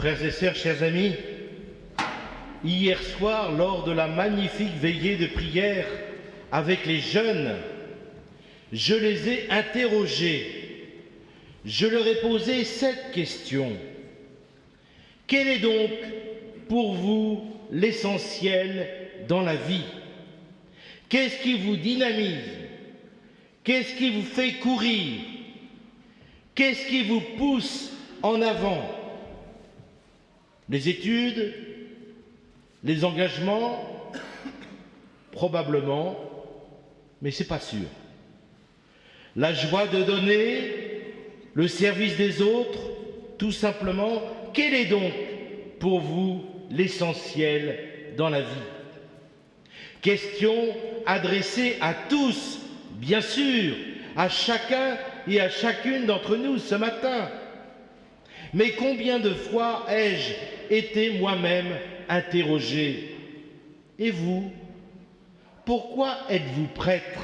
Frères et sœurs, chers amis, hier soir, lors de la magnifique veillée de prière avec les jeunes, je les ai interrogés. Je leur ai posé cette question. Quel est donc pour vous l'essentiel dans la vie? Qu'est-ce qui vous dynamise? Qu'est-ce qui vous fait courir? Qu'est-ce qui vous pousse en avant? Les études? Les engagements? Probablement, mais ce n'est pas sûr. La joie de donner, le service des autres, tout simplement. Quel est donc pour vous l'essentiel dans la vie? Question adressée à tous, bien sûr, à chacun et à chacune d'entre nous ce matin. Mais combien de fois ai-je été moi-même interrogé? Et vous? Pourquoi êtes-vous prêtre?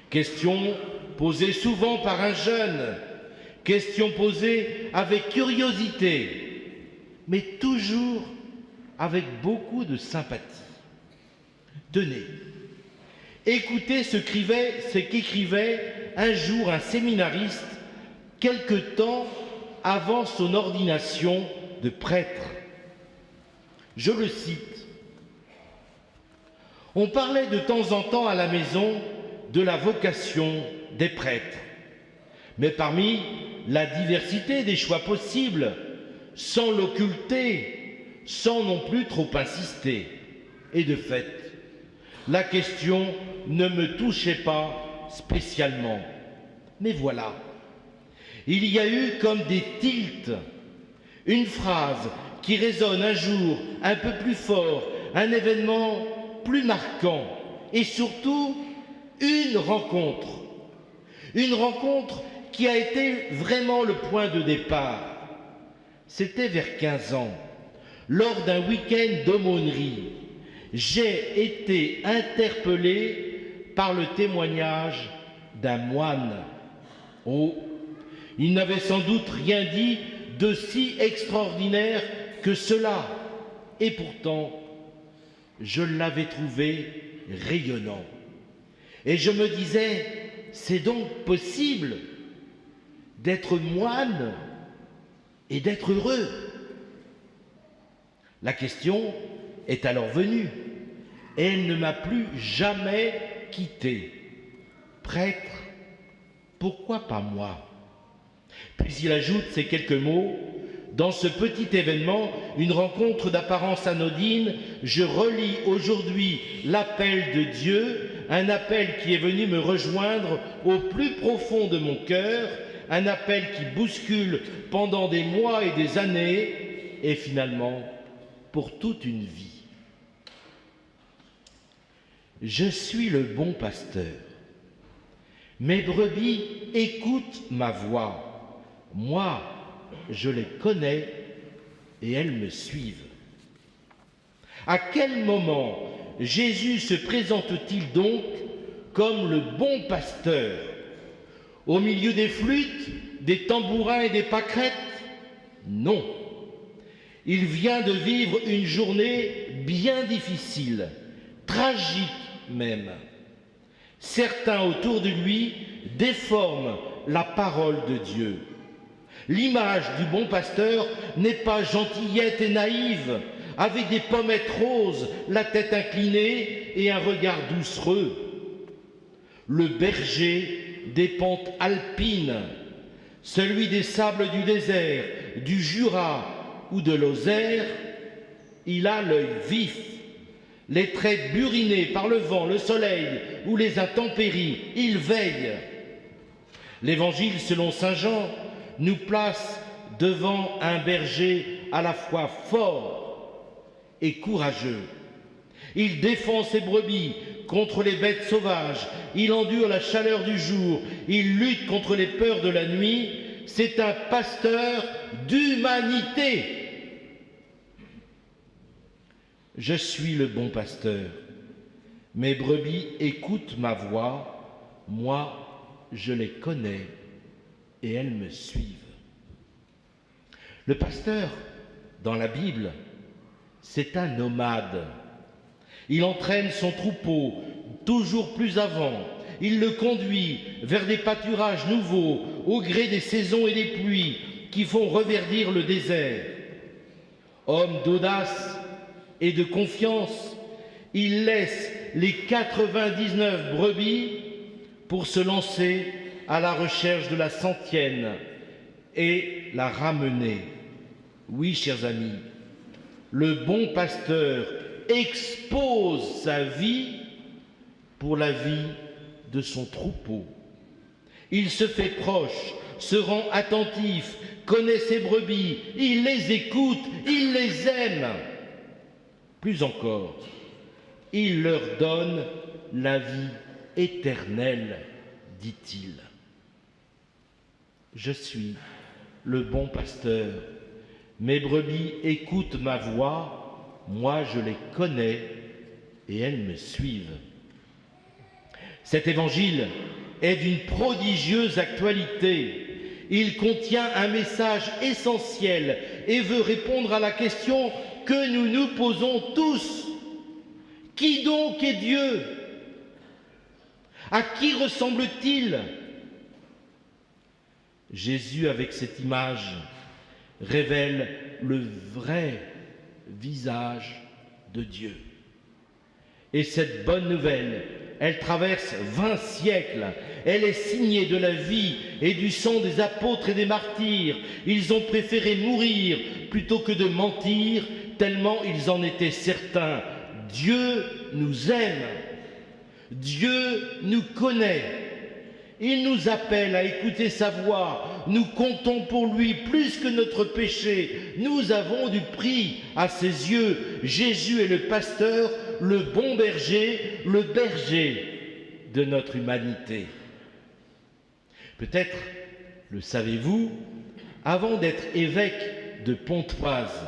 Question posée souvent par un jeune, question posée avec curiosité, mais toujours avec beaucoup de sympathie. Tenez, écoutez ce qu'écrivait un jour un séminariste quelque temps avant son ordination de prêtre. Je le cite. On parlait de temps en temps à la maison de la vocation des prêtres, mais parmi la diversité des choix possibles, sans l'occulter, sans non plus trop insister. Et de fait, la question ne me touchait pas spécialement. Mais voilà, il y a eu comme des tilts, une phrase qui résonne un jour un peu plus fort, un événement plus marquant, et surtout une rencontre qui a été vraiment le point de départ. C'était vers 15 ans, lors d'un week-end d'aumônerie. J'ai été interpellé par le témoignage d'un moine. Oh, il n'avait sans doute rien dit de si extraordinaire que cela. Et pourtant, je l'avais trouvé rayonnant. Et je me disais, c'est donc possible d'être moine et d'être heureux. La question est alors venue, et elle ne m'a plus jamais quitté. Prêtre, pourquoi pas moi? Puis il ajoute ces quelques mots. Dans ce petit événement, une rencontre d'apparence anodine, je relis aujourd'hui l'appel de Dieu, un appel qui est venu me rejoindre au plus profond de mon cœur, un appel qui bouscule pendant des mois et des années, et finalement, pour toute une vie. Je suis le bon pasteur. Mes brebis écoutent ma voix. Moi, je les connais et elles me suivent. À quel moment Jésus se présente-t-il donc comme le bon pasteur? Au milieu des flûtes, des tambourins et des pâquerettes? Non. Il vient de vivre une journée bien difficile, tragique même. Certains autour de lui déforment la parole de Dieu. L'image du bon pasteur n'est pas gentillette et naïve, avec des pommettes roses, la tête inclinée et un regard doucereux. Le berger des pentes alpines, celui des sables du désert, du Jura ou de Lozère, il a l'œil vif, les traits burinés par le vent, le soleil ou les intempéries, il veille. L'Évangile selon saint Jean nous place devant un berger à la fois fort et courageux. Il défend ses brebis contre les bêtes sauvages, il endure la chaleur du jour, il lutte contre les peurs de la nuit. C'est un pasteur d'humanité. Je suis le bon pasteur. Mes brebis écoutent ma voix, moi je les connais et elles me suivent. Le pasteur, dans la Bible, c'est un nomade. Il entraîne son troupeau toujours plus avant. Il le conduit vers des pâturages nouveaux au gré des saisons et des pluies qui font reverdir le désert. Homme d'audace et de confiance, il laisse les 99 brebis pour se lancer à la recherche de la centième et la ramener. Oui, chers amis, le bon pasteur expose sa vie pour la vie de son troupeau. Il se fait proche, se rend attentif, connaît ses brebis, il les écoute, il les aime. Plus encore, il leur donne la vie éternelle, dit-il. Je suis le bon pasteur. Mes brebis écoutent ma voix, moi je les connais et elles me suivent. Cet évangile est d'une prodigieuse actualité. Il contient un message essentiel et veut répondre à la question que nous nous posons tous. Qui donc est Dieu? À qui ressemble-t-il? Jésus, avec cette image, révèle le vrai visage de Dieu. Et cette bonne nouvelle, elle traverse 20 siècles. Elle est signée de la vie et du sang des apôtres et des martyrs. Ils ont préféré mourir plutôt que de mentir, tellement ils en étaient certains. Dieu nous aime. Dieu nous connaît. Il nous appelle à écouter sa voix. Nous comptons pour lui plus que notre péché. Nous avons du prix à ses yeux. Jésus est le pasteur, le bon berger, le berger de notre humanité. Peut-être le savez-vous, avant d'être évêque de Pontoise,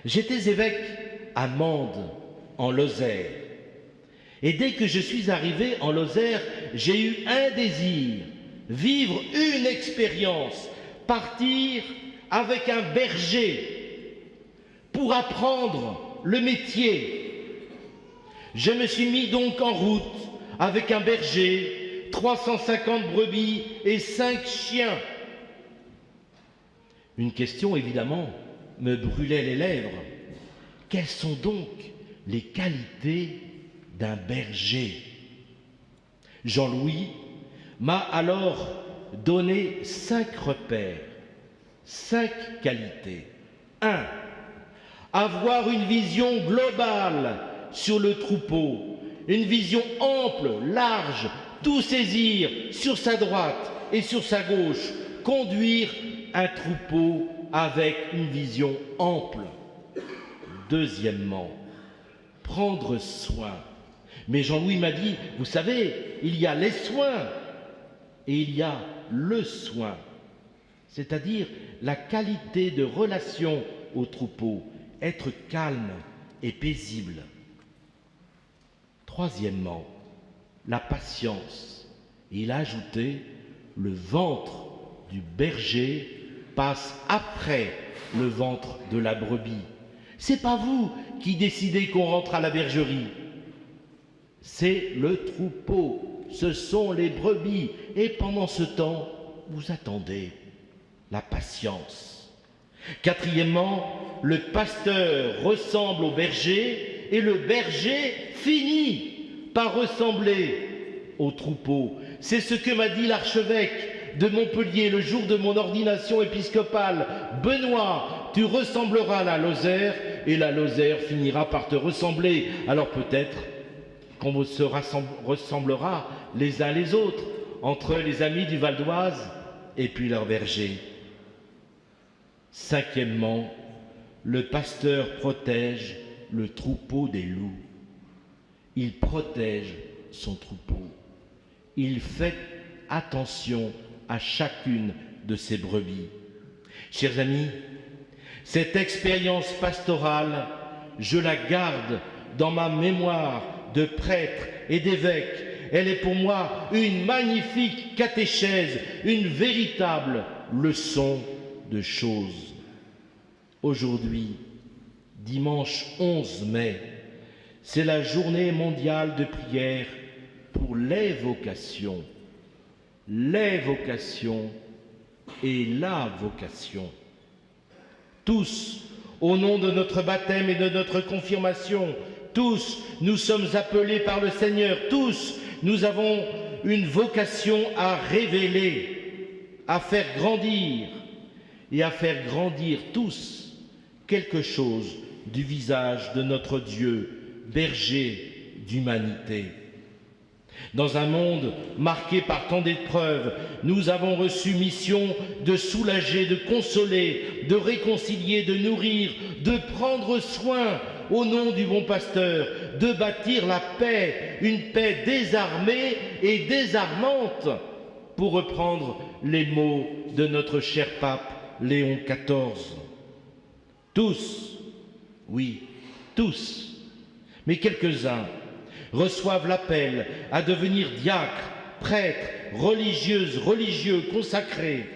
j'étais évêque à Mende, en Lozère. Et dès que je suis arrivé en Lozère, j'ai eu un désir, vivre une expérience, partir avec un berger pour apprendre le métier. Je me suis mis donc en route avec un berger, 350 brebis et 5 chiens. Une question, évidemment, me brûlait les lèvres. Quelles sont donc les qualités d'un berger? Jean-Louis m'a alors donné 5 repères, 5 qualités. 1. Avoir une vision globale sur le troupeau, une vision ample, large, tout saisir sur sa droite et sur sa gauche, conduire un troupeau avec une vision ample. Deuxièmement, prendre soin. Mais Jean-Louis m'a dit, vous savez, il y a les soins et il y a le soin, c'est-à-dire la qualité de relation au troupeau, être calme et paisible. Troisièmement, la patience. Et il a ajouté, le ventre du berger passe après le ventre de la brebis. C'est pas vous qui décidez qu'on rentre à la bergerie. C'est le troupeau, ce sont les brebis. Et pendant ce temps, vous attendez la patience. Quatrièmement, le pasteur ressemble au berger et le berger finit par ressembler au troupeau. C'est ce que m'a dit l'archevêque de Montpellier le jour de mon ordination épiscopale. Benoît, tu ressembleras à la Lozère et la Lozère finira par te ressembler. Alors peut-être qu'on se ressemblera les uns les autres, entre les amis du Val d'Oise et puis leurs bergers. Cinquièmement, le pasteur protège le troupeau des loups. Il protège son troupeau. Il fait attention à chacune de ses brebis. Chers amis, cette expérience pastorale, je la garde dans ma mémoire de prêtre et d'évêque. Elle est pour moi une magnifique catéchèse, une véritable leçon de choses. Aujourd'hui, dimanche 11 mai, c'est la journée mondiale de prière pour les vocations et la vocation. Tous, au nom de notre baptême et de notre confirmation, tous, nous sommes appelés par le Seigneur, tous, nous avons une vocation à révéler, à faire grandir et à faire grandir tous quelque chose du visage de notre Dieu, berger d'humanité. Dans un monde marqué par tant d'épreuves, nous avons reçu mission de soulager, de consoler, de réconcilier, de nourrir, de prendre soin au nom du bon pasteur, de bâtir la paix, une paix désarmée et désarmante, pour reprendre les mots de notre cher pape Léon XIV. Tous, oui, tous, mais quelques-uns reçoivent l'appel à devenir diacres, prêtres, religieuses, religieux, consacrés.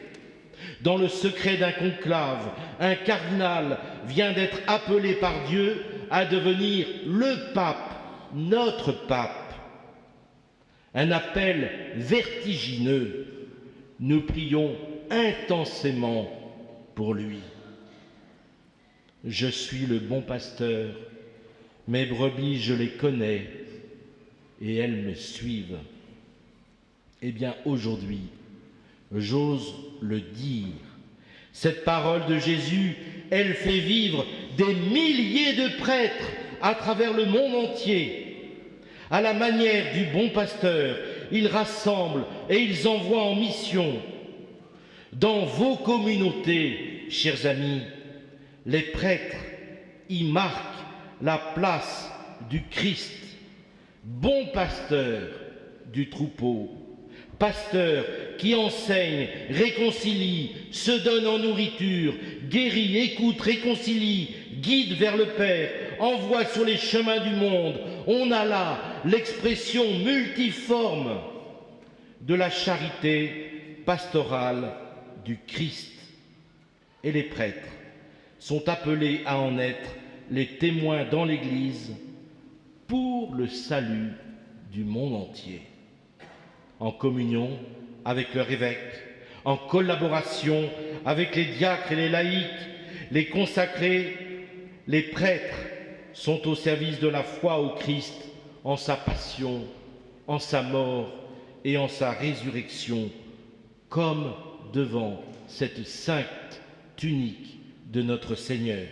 Dans le secret d'un conclave, un cardinal vient d'être appelé par Dieu à devenir le pape, notre pape. Un appel vertigineux. Nous prions intensément pour lui. Je suis le bon pasteur, mes brebis je les connais et elles me suivent. Eh bien aujourd'hui, j'ose le dire, cette parole de Jésus, elle fait vivre des milliers de prêtres à travers le monde entier. À la manière du bon pasteur, ils rassemblent et ils envoient en mission. Dans vos communautés, chers amis, les prêtres y marquent la place du Christ, bon pasteur du troupeau, pasteur qui enseigne, réconcilie, se donne en nourriture, guérit, écoute, réconcilie, guide vers le Père, envoie sur les chemins du monde. On a là l'expression multiforme de la charité pastorale du Christ. Et les prêtres sont appelés à en être les témoins dans l'Église pour le salut du monde entier, en communion avec leur évêque, en collaboration avec les diacres et les laïcs, les consacrés, les prêtres sont au service de la foi au Christ en sa passion, en sa mort et en sa résurrection, comme devant cette sainte tunique de notre Seigneur.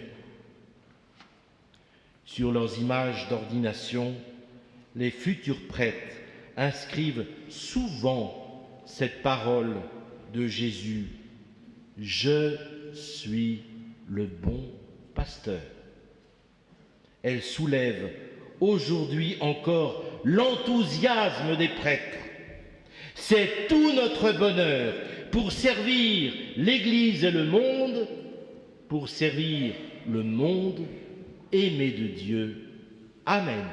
Sur leurs images d'ordination, les futurs prêtres inscrivent souvent cette parole de Jésus « Je suis le bon pasteur ». Elle soulève aujourd'hui encore l'enthousiasme des prêtres. C'est tout notre bonheur pour servir l'Église et le monde, pour servir le monde aimé de Dieu. Amen.